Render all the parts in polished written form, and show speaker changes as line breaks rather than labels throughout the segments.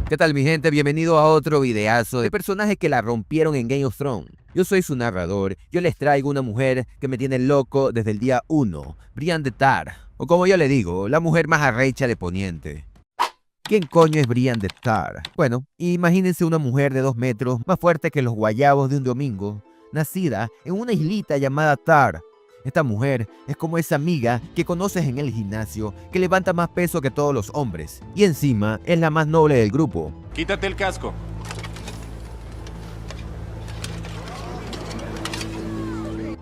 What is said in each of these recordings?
¿Qué tal mi gente? Bienvenido a otro videazo de personajes que la rompieron en Game of Thrones. Yo soy su narrador, yo les traigo una mujer que me tiene loco desde el día 1, Brienne de Tarth, o como yo le digo, la mujer más arrecha de Poniente. ¿Quién coño es Brienne de Tarth? Bueno, imagínense una mujer de 2 metros, más fuerte que los guayabos de un domingo, nacida en una islita llamada Tarth. Esta mujer es como esa amiga que conoces en el gimnasio que levanta más peso que todos los hombres y encima es la más noble del grupo.
Quítate el casco.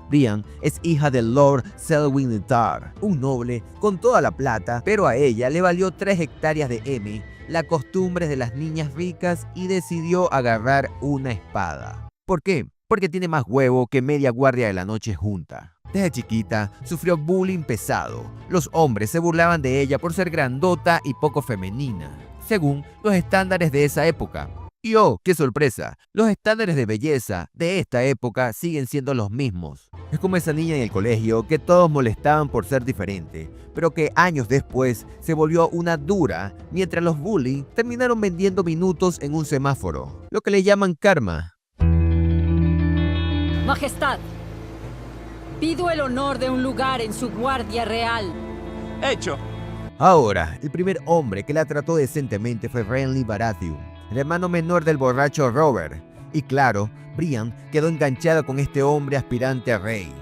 Brienne es hija del Lord Selwyn de Tarth, un noble con toda la plata, pero a ella le valió 3 hectáreas de M, la costumbre de las niñas ricas y decidió agarrar una espada. ¿Por qué? Porque tiene más huevo que media guardia de la noche junta. Desde chiquita sufrió bullying pesado. Los hombres se burlaban de ella por ser grandota y poco femenina, según los estándares de esa época. Y oh, qué sorpresa, los estándares de belleza de esta época siguen siendo los mismos. Es como esa niña en el colegio que todos molestaban por ser diferente, pero que años después se volvió una dura, mientras los bullies terminaron vendiendo minutos en un semáforo, lo que le llaman karma.
Majestad, pido el honor de un lugar en su guardia real.
Hecho.
Ahora, el primer hombre que la trató decentemente fue Renly Baratheon, el hermano menor del borracho Robert. Y claro, Brienne quedó enganchada con este hombre aspirante a rey.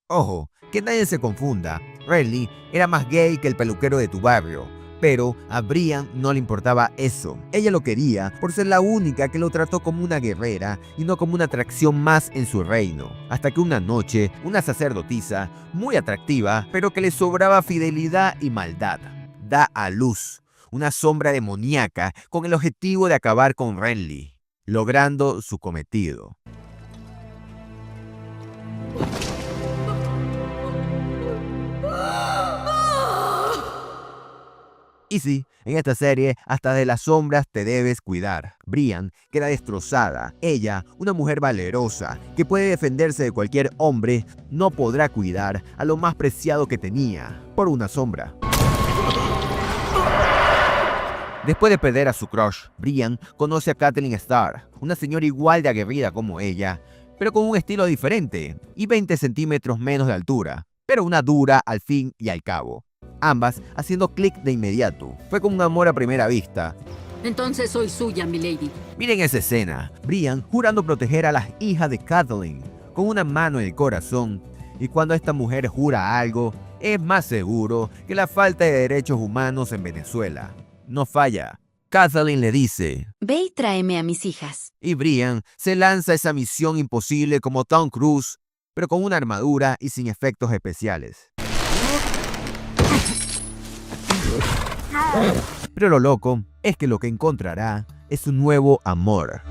Ojo, que nadie se confunda, Renly era más gay que el peluquero de tu barrio. Pero a Brienne no le importaba eso. Ella lo quería por ser la única que lo trató como una guerrera y no como una atracción más en su reino. Hasta que una noche, una sacerdotisa, muy atractiva, pero que le sobraba fidelidad y maldad, da a luz una sombra demoníaca con el objetivo de acabar con Renly, logrando su cometido. Y sí, en esta serie hasta de las sombras te debes cuidar. Brienne queda destrozada. Ella, una mujer valerosa que puede defenderse de cualquier hombre, no podrá cuidar a lo más preciado que tenía por una sombra. Después de perder a su crush, Brienne conoce a Catelyn Stark, una señora igual de aguerrida como ella, pero con un estilo diferente y 20 centímetros menos de altura, pero una dura al fin y al cabo. Ambas haciendo clic de inmediato. Fue como un amor a primera vista.
Entonces soy suya, milady.
Miren esa escena. Brienne jurando proteger a las hijas de Catelyn con una mano en el corazón. Y cuando esta mujer jura algo, es más seguro que la falta de derechos humanos en Venezuela. No falla. Catelyn le dice:
ve y tráeme a mis hijas.
Y Brienne se lanza a esa misión imposible como Tom Cruise, pero con una armadura y sin efectos especiales. Pero lo loco es que lo que encontrará es un nuevo amor.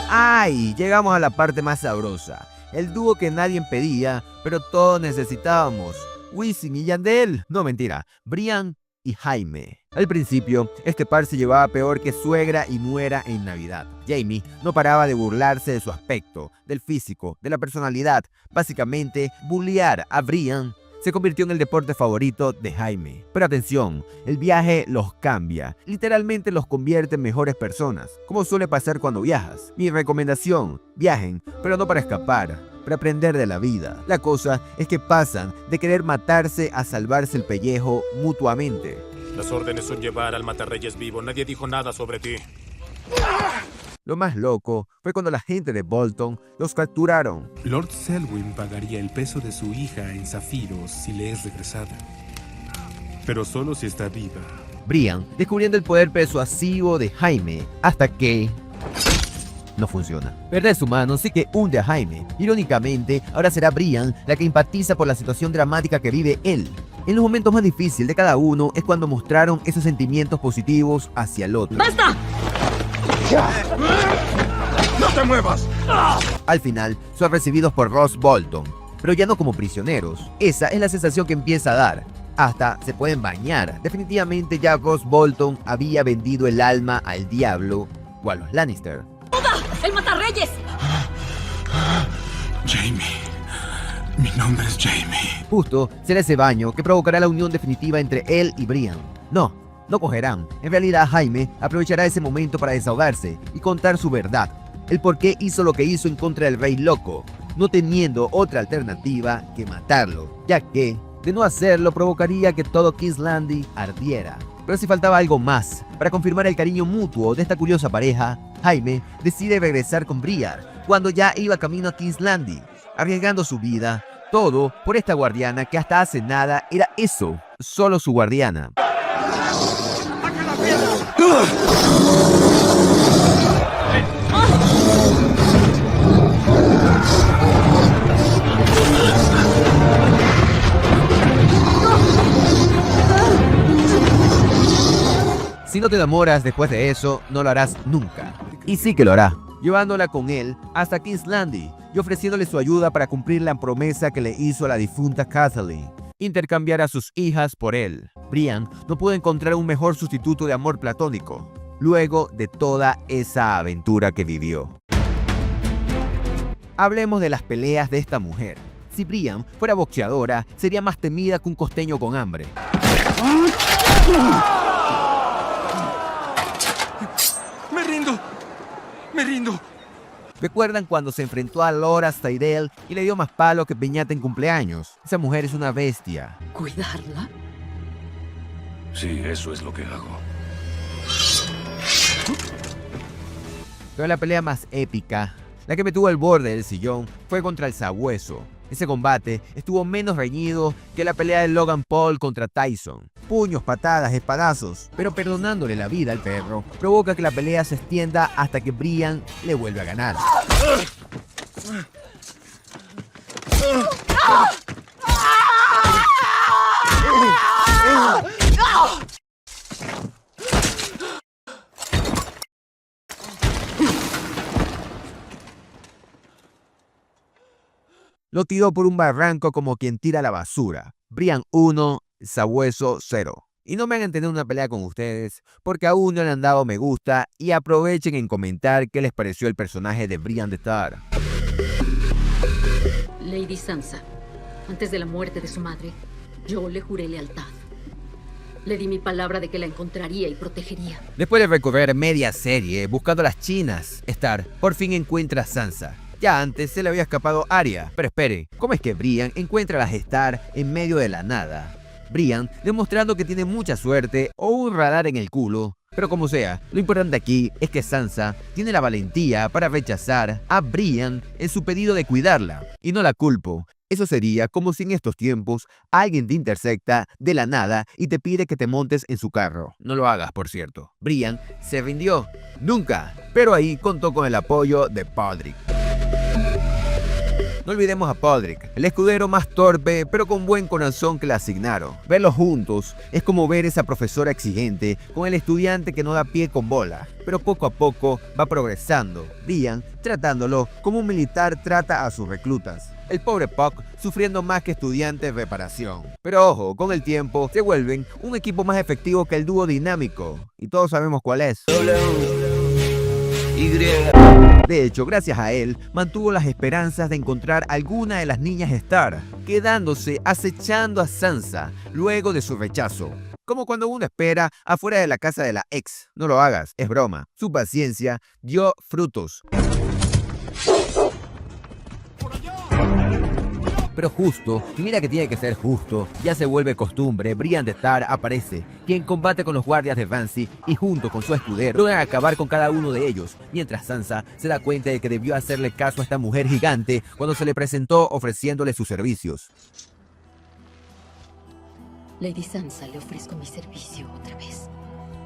¡Ay! Llegamos a la parte más sabrosa. El dúo que nadie pedía, pero todos necesitábamos. Wisin y Yandel. No, mentira. Brienne y Jaime. Al principio, este par se llevaba peor que suegra y nuera en Navidad. Jaime no paraba de burlarse de su aspecto, del físico, de la personalidad. Básicamente, bullear a Brienne se convirtió en el deporte favorito de Jaime. Pero atención, el viaje los cambia, literalmente los convierte en mejores personas, como suele pasar cuando viajas. Mi recomendación, viajen, pero no para escapar, para aprender de la vida. La cosa es que pasan de querer matarse a salvarse el pellejo mutuamente.
Las órdenes son llevar al Matarreyes vivo. Nadie dijo nada sobre ti.
Lo más loco fue cuando la gente de Bolton los capturaron.
Lord Selwyn pagaría el peso de su hija en zafiros si le es regresada. Pero solo si está viva.
Brienne descubriendo el poder persuasivo de Jaime hasta que no funciona. Perder su mano sí que hunde a Jaime. Irónicamente, ahora será Brienne la que empatiza por la situación dramática que vive él. En los momentos más difíciles de cada uno es cuando mostraron esos sentimientos positivos hacia el otro.
¡Basta!
¡No te muevas!
Al final, son recibidos por Roose Bolton, pero ya no como prisioneros. Esa es la sensación que empieza a dar. Hasta se pueden bañar. Definitivamente ya Roose Bolton había vendido el alma al diablo o a los Lannister.
¡Oda! ¡El Matarreyes!
Jaime. Mi nombre es Jaime.
Justo será ese baño que provocará la unión definitiva entre él y Brienne. No, no cogerán. En realidad, Jaime aprovechará ese momento para desahogarse y contar su verdad, el por qué hizo lo que hizo en contra del Rey Loco, no teniendo otra alternativa que matarlo, ya que, de no hacerlo, provocaría que todo King's Landing ardiera. Pero si faltaba algo más, para confirmar el cariño mutuo de esta curiosa pareja, Jaime decide regresar con Brian cuando ya iba camino a King's Landing, arriesgando su vida, todo por esta guardiana que hasta hace nada era eso, solo su guardiana. Si no te enamoras después de eso, no lo harás nunca. Y sí que lo hará, llevándola con él hasta King's Landing y ofreciéndole su ayuda para cumplir la promesa que le hizo a la difunta Kathleen: intercambiar a sus hijas por él. Brian no pudo encontrar un mejor sustituto de amor platónico, luego de toda esa aventura que vivió. Hablemos de las peleas de esta mujer. Si Brian fuera boxeadora, sería más temida que un costeño con hambre.
¡Me rindo!
¿Recuerdan cuando se enfrentó a Loras Tyrell y le dio más palo que piñata en cumpleaños? Esa mujer es una bestia.
¿Cuidarla?
Sí, eso es lo que hago.
Pero la pelea más épica, la que me tuvo al borde del sillón, fue contra el Sabueso. Ese combate estuvo menos reñido que la pelea de Logan Paul contra Tyson. Puños, patadas, espadazos, pero perdonándole la vida al perro, provoca que la pelea se extienda hasta que Brian le vuelve a ganar. Lo tiró por un barranco como quien tira la basura. Brian 1, Sabueso 0. Y no me hagan tener una pelea con ustedes, porque aún no le han dado me gusta y aprovechen en comentar qué les pareció el personaje de Brienne de Tarth.
Lady Sansa, antes de la muerte de su madre, yo le juré lealtad. Le di mi palabra de que la encontraría y protegería.
Después de recorrer media serie buscando a las chinas, Stark por fin encuentra a Sansa. Ya antes se le había escapado Arya, pero espere, ¿cómo es que Brian encuentra a las Stark en medio de la nada? Brian demostrando que tiene mucha suerte o un radar en el culo. Pero como sea, lo importante aquí es que Sansa tiene la valentía para rechazar a Brian en su pedido de cuidarla. Y no la culpo. Eso sería como si en estos tiempos alguien te intersecta de la nada y te pide que te montes en su carro. No lo hagas, por cierto. Brian se rindió. Nunca. Pero ahí contó con el apoyo de Podrick. No olvidemos a Podrick, el escudero más torpe pero con buen corazón que le asignaron. Verlos juntos es como ver esa profesora exigente con el estudiante que no da pie con bola, pero poco a poco va progresando. Brian tratándolo como un militar trata a sus reclutas. El pobre Puck sufriendo más que estudiante de reparación. Pero ojo, con el tiempo se vuelven un equipo más efectivo que el dúo dinámico. Y todos sabemos cuál es. De hecho, gracias a él, mantuvo las esperanzas de encontrar alguna de las niñas Stark, quedándose acechando a Sansa luego de su rechazo. Como cuando uno espera afuera de la casa de la ex. No lo hagas, es broma. Su paciencia dio frutos. Pero justo, y mira que tiene que ser justo, ya se vuelve costumbre, Brienne de Tarth aparece, quien combate con los guardias de Ramsay y junto con su escudero logran acabar con cada uno de ellos, mientras Sansa se da cuenta de que debió hacerle caso a esta mujer gigante cuando se le presentó ofreciéndole sus servicios.
Lady Sansa, le ofrezco mi servicio otra vez.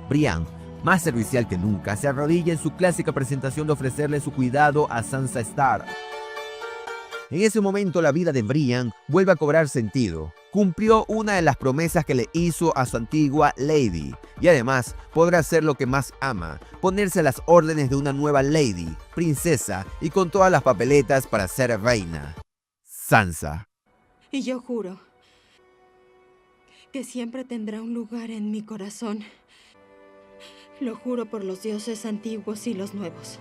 Brienne, más servicial que nunca, se arrodilla en su clásica presentación de ofrecerle su cuidado a Sansa Stark. En ese momento la vida de Brienne vuelve a cobrar sentido. Cumplió una de las promesas que le hizo a su antigua Lady. Y además podrá hacer lo que más ama, ponerse a las órdenes de una nueva Lady, princesa y con todas las papeletas para ser reina. Sansa.
Y yo juro que siempre tendrá un lugar en mi corazón. Lo juro por los dioses antiguos y los nuevos.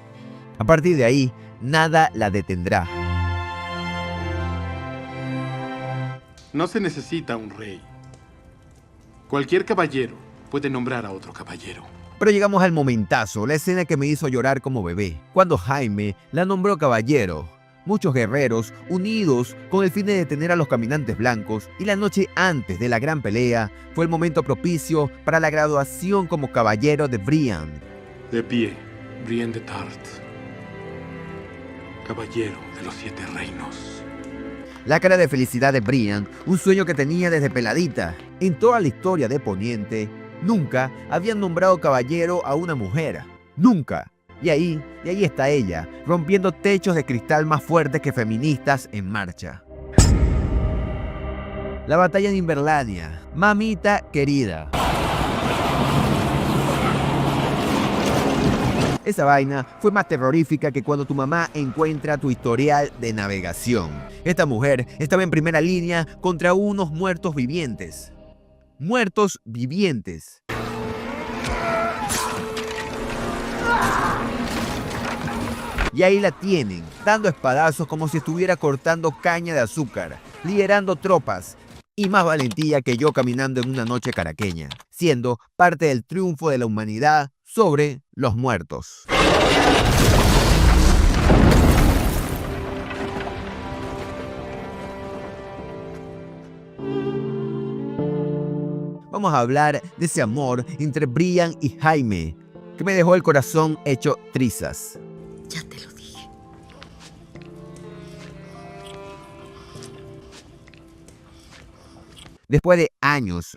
A partir de ahí, nada la detendrá.
No se necesita un rey. Cualquier caballero puede nombrar a otro caballero.
Pero llegamos al momentazo, la escena que me hizo llorar como bebé, cuando Jaime la nombró caballero. Muchos guerreros, unidos con el fin de detener a los caminantes blancos, y la noche antes de la gran pelea, fue el momento propicio para la graduación como caballero de Brienne.
De pie, Brienne de Tart, caballero de los 7 reinos.
La cara de felicidad de Brienne, un sueño que tenía desde peladita. En toda la historia de Poniente, nunca habían nombrado caballero a una mujer. Nunca. Y ahí está ella, rompiendo techos de cristal más fuertes que feministas en marcha. La batalla en Inverlandia. Mamita querida. Esa vaina fue más terrorífica que cuando tu mamá encuentra tu historial de navegación. Esta mujer estaba en primera línea contra unos muertos vivientes. Muertos vivientes. Y ahí la tienen, dando espadazos como si estuviera cortando caña de azúcar, liderando tropas, y más valentía que yo caminando en una noche caraqueña, siendo parte del triunfo de la humanidad sobre los muertos. Vamos a hablar de ese amor entre Brienne y Jaime, que me dejó el corazón hecho trizas.
Ya te lo dije.
Después de años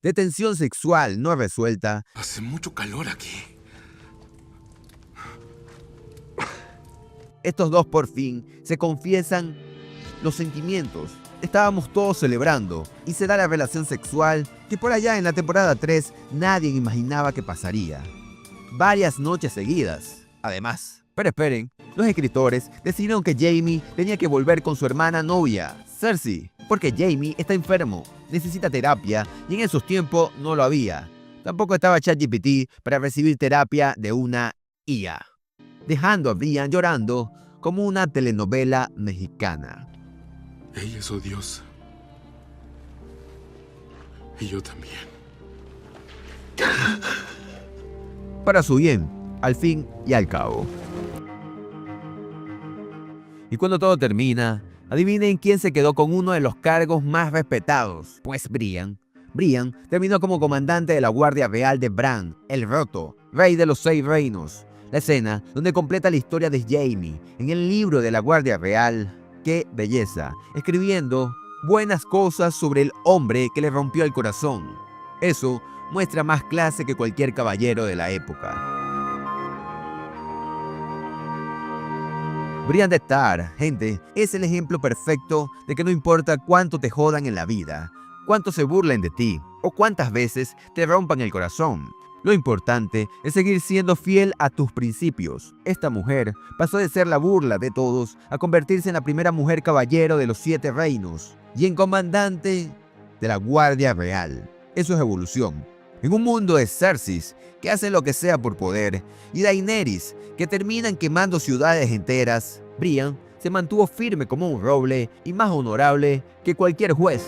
de tensión sexual no resuelta,
Hace mucho calor aquí.
estos dos por fin se confiesan los sentimientos. Estábamos todos celebrando y se da la relación sexual que por allá en la temporada 3 nadie imaginaba que pasaría. Varias noches seguidas, además. Pero esperen, los escritores decidieron que Jaime tenía que volver con su hermana novia, Cersei, porque Jaime está enfermo, necesita terapia y en esos tiempos no lo había. Tampoco estaba ChatGPT para recibir terapia de una IA, dejando a Brienne llorando como una telenovela mexicana.
Ella es odiosa. Y yo también.
Para su bien, al fin y al cabo. Y cuando todo termina, adivinen quién se quedó con uno de los cargos más respetados. Pues Brienne. Brienne terminó como comandante de la Guardia Real de Bran, el Roto, rey de los 6 reinos. La escena donde completa la historia de Jaime en el libro de la Guardia Real. ¡Qué belleza! Escribiendo buenas cosas sobre el hombre que le rompió el corazón. Eso muestra más clase que cualquier caballero de la época. Brienne de Tart, gente, es el ejemplo perfecto de que no importa cuánto te jodan en la vida, cuánto se burlen de ti o cuántas veces te rompan el corazón. Lo importante es seguir siendo fiel a tus principios. Esta mujer pasó de ser la burla de todos a convertirse en la primera mujer caballero de los 7 reinos y en comandante de la Guardia Real. Eso es evolución. En un mundo de Cersei que hacen lo que sea por poder y Daenerys que terminan quemando ciudades enteras, Brienne se mantuvo firme como un roble y más honorable que cualquier juez.